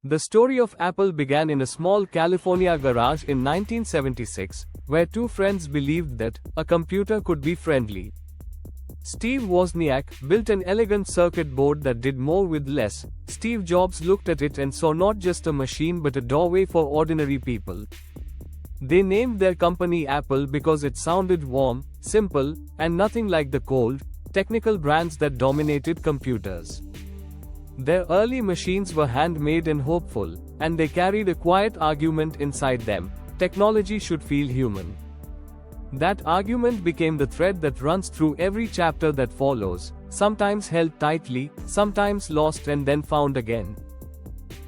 The story of Apple began in a small California garage in 1976, where two friends believed that a computer could be friendly. Steve Wozniak built an elegant circuit board that did more with less. Steve Jobs looked at it and saw not just a machine but a doorway for ordinary people. They named their company Apple because it sounded warm, simple, and nothing like the cold, technical brands that dominated computers. Their early machines were handmade and hopeful, and they carried a quiet argument inside them: technology should feel human. That argument became the thread that runs through every chapter that follows, sometimes held tightly, sometimes lost and then found again.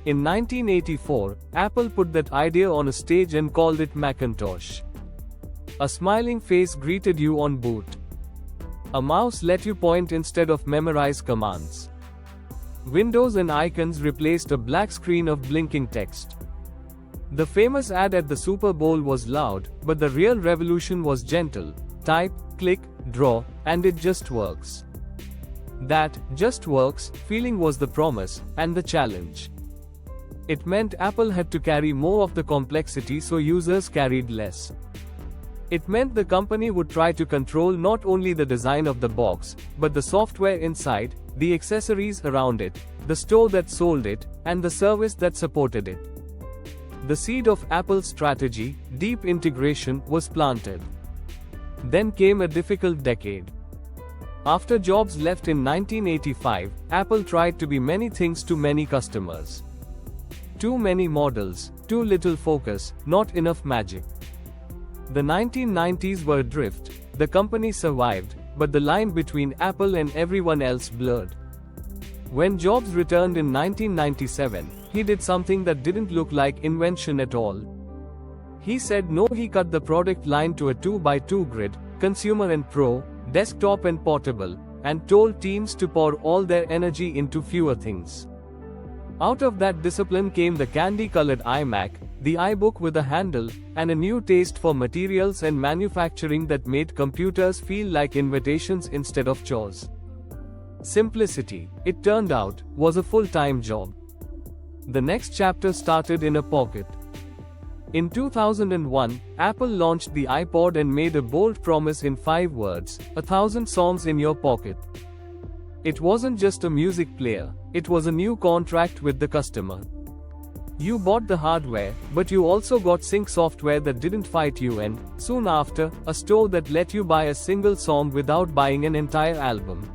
In 1984, Apple put that idea on a stage and called it Macintosh. A smiling face greeted you on boot. A mouse let you point instead of memorize commands. Windows and icons replaced a black screen of blinking text. The famous ad at the Super Bowl was loud, but the real revolution was gentle: type, click, draw, and it just works. That "just works" feeling was the promise, and the challenge. It meant Apple had to carry more of the complexity so users carried less. It meant the company would try to control not only the design of the box, but the software inside, the accessories around it, the store that sold it, and the service that supported it. The seed of Apple's strategy, deep integration, was planted. Then came a difficult decade. After Jobs left in 1985, Apple tried to be many things to many customers. Too many models, too little focus, not enough magic. The 1990s were adrift. The company survived, but the line between Apple and everyone else blurred. When Jobs returned in 1997, he did something that didn't look like invention at all. He said no. He cut the product line to a 2x2 grid, consumer and pro, desktop and portable, and told teams to pour all their energy into fewer things. Out of that discipline came the candy-colored iMac, the iBook with a handle, and a new taste for materials and manufacturing that made computers feel like invitations instead of chores. Simplicity, it turned out, was a full-time job. The next chapter started in a pocket. In 2001, Apple launched the iPod and made a bold promise in 5 words: 1,000 songs in your pocket. It wasn't just a music player, it was a new contract with the customer. You bought the hardware, but you also got sync software that didn't fight you, and, soon after, a store that let you buy a single song without buying an entire album.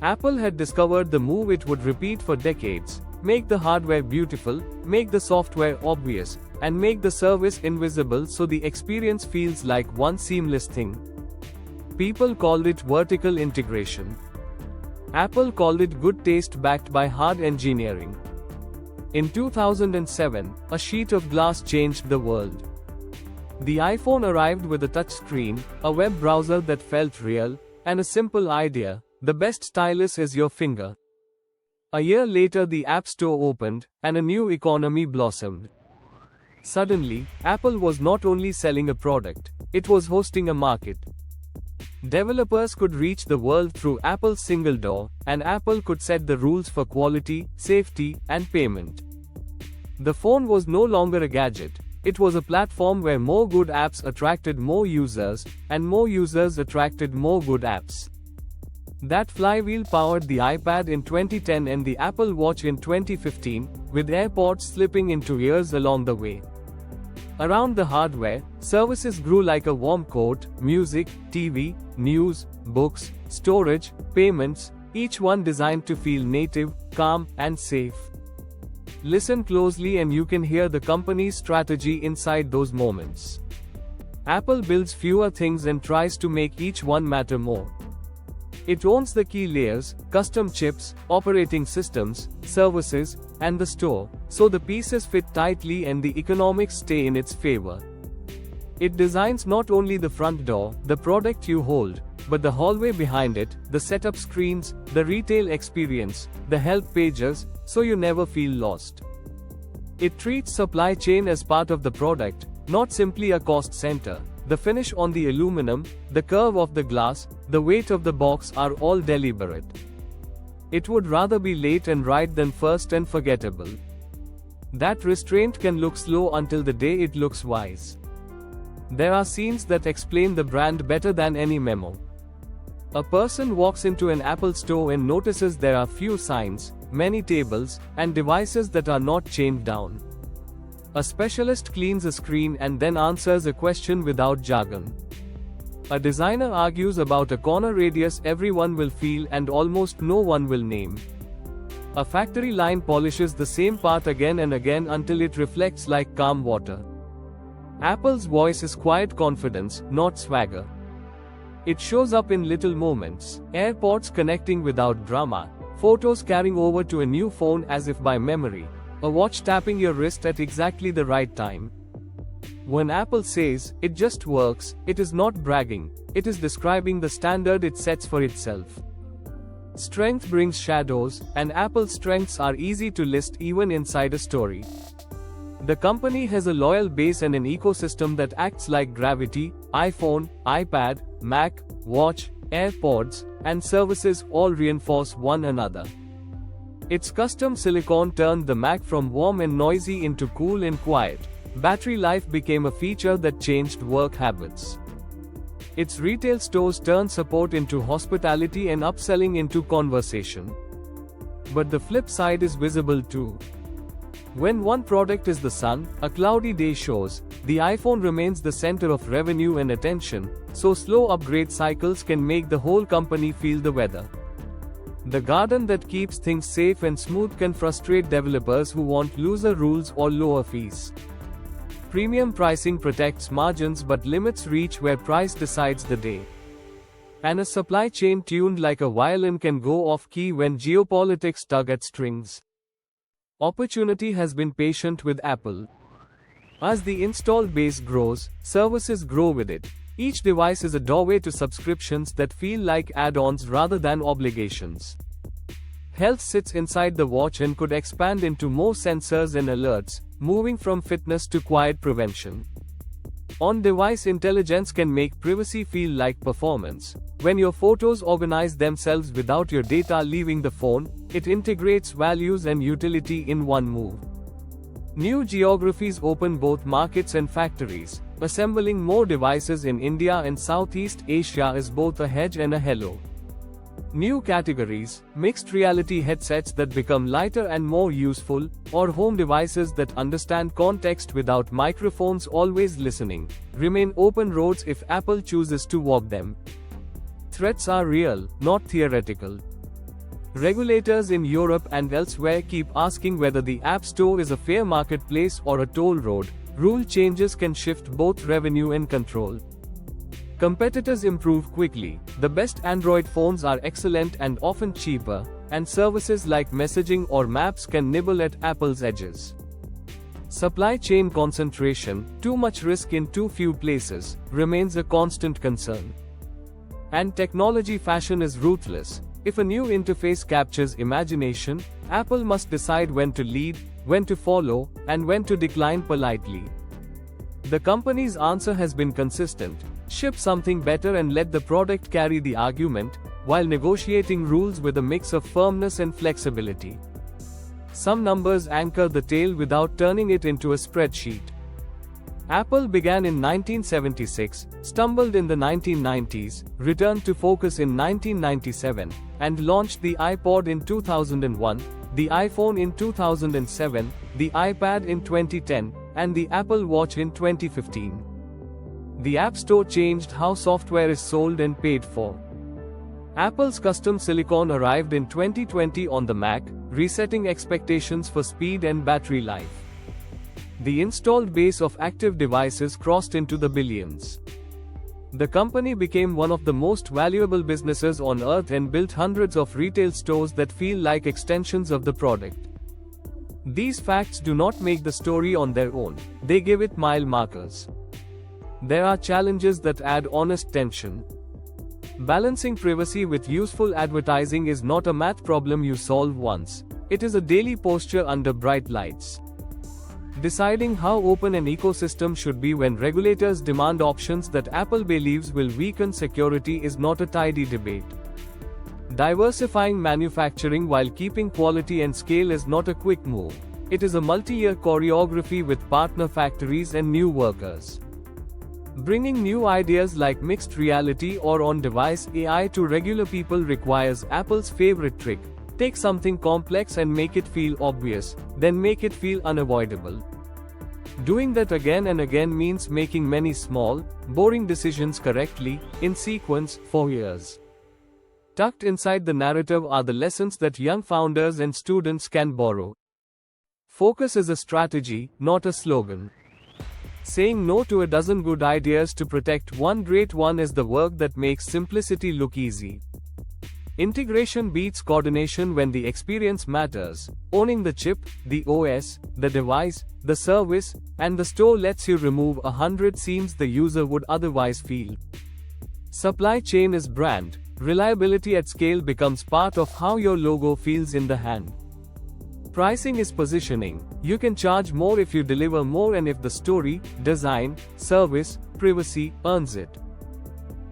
Apple had discovered the move it would repeat for decades: make the hardware beautiful, make the software obvious, and make the service invisible so the experience feels like one seamless thing. People called it vertical integration. Apple called it good taste backed by hard engineering. In 2007, a sheet of glass changed the world. The iPhone arrived with a touchscreen, a web browser that felt real, and a simple idea: the best stylus is your finger. A year later, the App Store opened, and a new economy blossomed. Suddenly, Apple was not only selling a product, it was hosting a market. Developers could reach the world through Apple's single door, and Apple could set the rules for quality, safety, and payment. The phone was no longer a gadget, it was a platform where more good apps attracted more users, and more users attracted more good apps. That flywheel powered the iPad in 2010 and the Apple Watch in 2015, with AirPods slipping into ears along the way. Around the hardware, services grew like a warm coat: music, TV, news, books, storage, payments, each one designed to feel native, calm, and safe. Listen closely and you can hear the company's strategy inside those moments. Apple builds fewer things and tries to make each one matter more. It owns the key layers, custom chips, operating systems, services, and the store, so the pieces fit tightly and the economics stay in its favor. It designs not only the front door, the product you hold, but the hallway behind it, the setup screens, the retail experience, the help pages, so you never feel lost. It treats supply chain as part of the product, not simply a cost center. The finish on the aluminum, the curve of the glass, the weight of the box are all deliberate. It would rather be late and right than first and forgettable. That restraint can look slow until the day it looks wise. There are scenes that explain the brand better than any memo. A person walks into an Apple store and notices there are few signs, many tables, and devices that are not chained down. A specialist cleans a screen and then answers a question without jargon. A designer argues about a corner radius everyone will feel and almost no one will name. A factory line polishes the same part again and again until it reflects like calm water. Apple's voice is quiet confidence, not swagger. It shows up in little moments: AirPods connecting without drama, photos carrying over to a new phone as if by memory, a watch tapping your wrist at exactly the right time. When Apple says, "It just works," it is not bragging, it is describing the standard it sets for itself. Strength brings shadows, and Apple's strengths are easy to list even inside a story. The company has a loyal base and an ecosystem that acts like gravity: iPhone, iPad, Mac, Watch, AirPods, and services all reinforce one another. Its custom silicon turned the Mac from warm and noisy into cool and quiet. Battery life became a feature that changed work habits. Its retail stores turned support into hospitality and upselling into conversation. But the flip side is visible too. When one product is the sun, a cloudy day shows, the iPhone remains the center of revenue and attention, so slow upgrade cycles can make the whole company feel the weather. The garden that keeps things safe and smooth can frustrate developers who want looser rules or lower fees. Premium pricing protects margins but limits reach where price decides the day. And a supply chain tuned like a violin can go off key when geopolitics tug at strings. Opportunity has been patient with Apple. As the installed base grows, services grow with it. Each device is a doorway to subscriptions that feel like add-ons rather than obligations. Health sits inside the watch and could expand into more sensors and alerts, moving from fitness to quiet prevention. On-device intelligence can make privacy feel like performance. When your photos organize themselves without your data leaving the phone, it integrates values and utility in one move. New geographies open both markets and factories. Assembling more devices in India and Southeast Asia is both a hedge and a hello. New categories: mixed reality headsets that become lighter and more useful, or home devices that understand context without microphones always listening, remain open roads if Apple chooses to walk them. Threats are real, not theoretical. Regulators in Europe and elsewhere keep asking whether the App Store is a fair marketplace or a toll road. Rule changes can shift both revenue and control. Competitors improve quickly. The best Android phones are excellent and often cheaper, and services like messaging or maps can nibble at Apple's edges. Supply chain concentration, too much risk in too few places, remains a constant concern. And technology fashion is ruthless. If a new interface captures imagination, Apple must decide when to lead, when to follow, and when to decline politely. The company's answer has been consistent: ship something better and let the product carry the argument, while negotiating rules with a mix of firmness and flexibility. Some numbers anchor the tale without turning it into a spreadsheet. Apple began in 1976, stumbled in the 1990s, returned to focus in 1997, and launched the iPod in 2001, the iPhone in 2007, the iPad in 2010, and the Apple Watch in 2015. The App Store changed how software is sold and paid for. Apple's custom silicon arrived in 2020 on the Mac, resetting expectations for speed and battery life. The installed base of active devices crossed into the billions. The company became one of the most valuable businesses on earth and built hundreds of retail stores that feel like extensions of the product. These facts do not make the story on their own, they give it mile markers. There are challenges that add honest tension. Balancing privacy with useful advertising is not a math problem you solve once, it is a daily posture under bright lights. Deciding how open an ecosystem should be when regulators demand options that Apple believes will weaken security is not a tidy debate. Diversifying manufacturing while keeping quality and scale is not a quick move. it is a multi-year choreography with partner factories and new workers. Bringing new ideas like mixed reality or on-device AI to regular people requires Apple's favorite trick: take something complex and make it feel obvious, then make it feel unavoidable. Doing that again and again means making many small, boring decisions correctly, in sequence, for years. Tucked inside the narrative are the lessons that young founders and students can borrow. Focus is a strategy, not a slogan. Saying no to a dozen good ideas to protect one great one is the work that makes simplicity look easy. Integration beats coordination when the experience matters. Owning the chip, the OS, the device, the service, and the store lets you remove 100 seams the user would otherwise feel. Supply chain is brand. Reliability at scale becomes part of how your logo feels in the hand. Pricing is positioning. You can charge more if you deliver more and if the story, design, service, privacy earns it.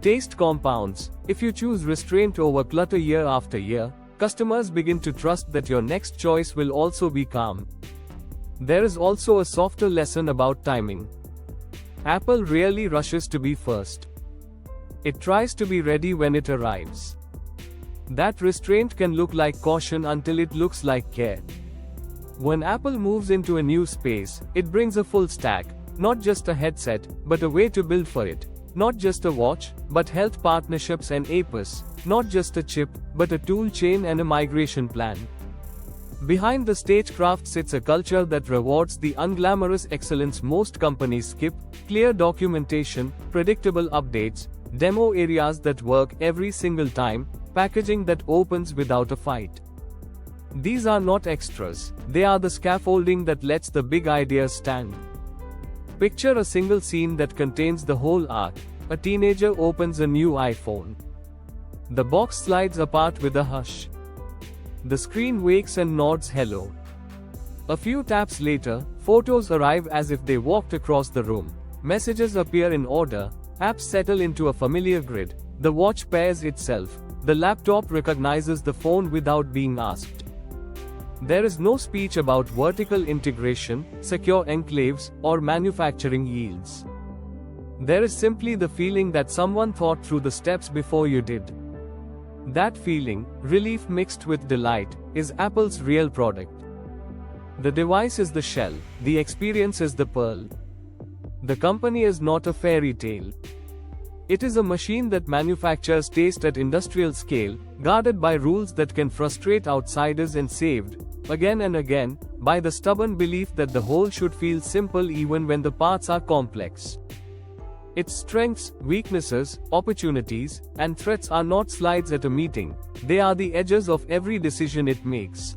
Taste compounds. If you choose restraint over clutter year after year, customers begin to trust that your next choice will also be calm. There is also a softer lesson about timing. Apple rarely rushes to be first. It tries to be ready when it arrives. That restraint can look like caution until it looks like care. When Apple moves into a new space, it brings a full stack, not just a headset, but a way to build for it. Not just a watch, but health partnerships and AirPods. Not just a chip, but a tool chain and a migration plan. Behind the stagecraft sits a culture that rewards the unglamorous excellence most companies skip: clear documentation, predictable updates, demo areas that work every single time, packaging that opens without a fight. These are not extras, they are the scaffolding that lets the big ideas stand. Picture a single scene that contains the whole arc. A teenager opens a new iPhone. The box slides apart with a hush. The screen wakes and nods hello. A few taps later, photos arrive as if they walked across the room. Messages appear in order, apps settle into a familiar grid. The watch pairs itself. The laptop recognizes the phone without being asked. There is no speech about vertical integration, secure enclaves, or manufacturing yields. There is simply the feeling that someone thought through the steps before you did. That feeling, relief mixed with delight, is Apple's real product. The device is the shell, the experience is the pearl. The company is not a fairy tale. It is a machine that manufactures taste at industrial scale, guarded by rules that can frustrate outsiders and saved, again and again, by the stubborn belief that the whole should feel simple even when the parts are complex. Its strengths, weaknesses, opportunities, and threats are not slides at a meeting, they are the edges of every decision it makes.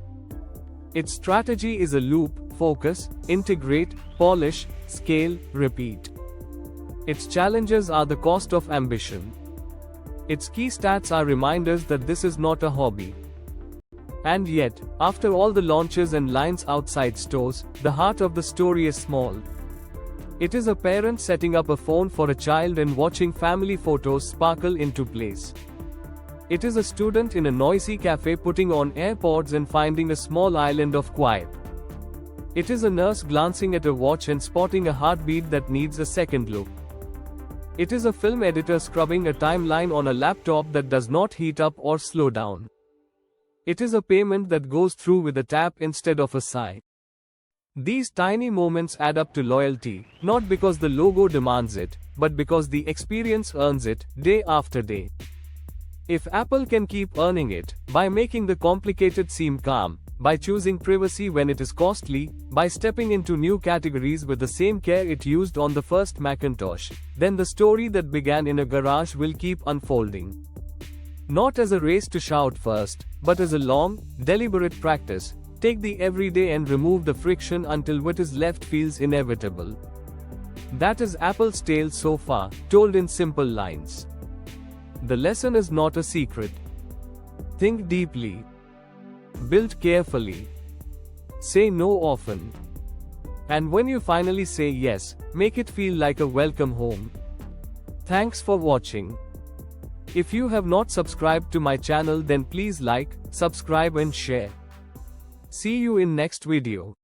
Its strategy is a loop: focus, integrate, polish, scale, repeat. Its challenges are the cost of ambition. Its key stats are reminders that this is not a hobby. And yet, after all the launches and lines outside stores, the heart of the story is small. It is a parent setting up a phone for a child and watching family photos sparkle into place. It is a student in a noisy cafe putting on AirPods and finding a small island of quiet. It is a nurse glancing at a watch and spotting a heartbeat that needs a second look. It is a film editor scrubbing a timeline on a laptop that does not heat up or slow down. It is a payment that goes through with a tap instead of a sigh. These tiny moments add up to loyalty, not because the logo demands it, but because the experience earns it, day after day. If Apple can keep earning it, by making the complicated seem calm, by choosing privacy when it is costly, by stepping into new categories with the same care it used on the first Macintosh, then the story that began in a garage will keep unfolding. Not as a race to shout first, but as a long, deliberate practice. Take the everyday and remove the friction until what is left feels inevitable. That is Apple's tale so far, told in simple lines. The lesson is not a secret. Think deeply. Build carefully. Say no often. And when you finally say yes, make it feel like a welcome home. Thanks for watching. If you have not subscribed to my channel, then please like, subscribe and share. See you in next video.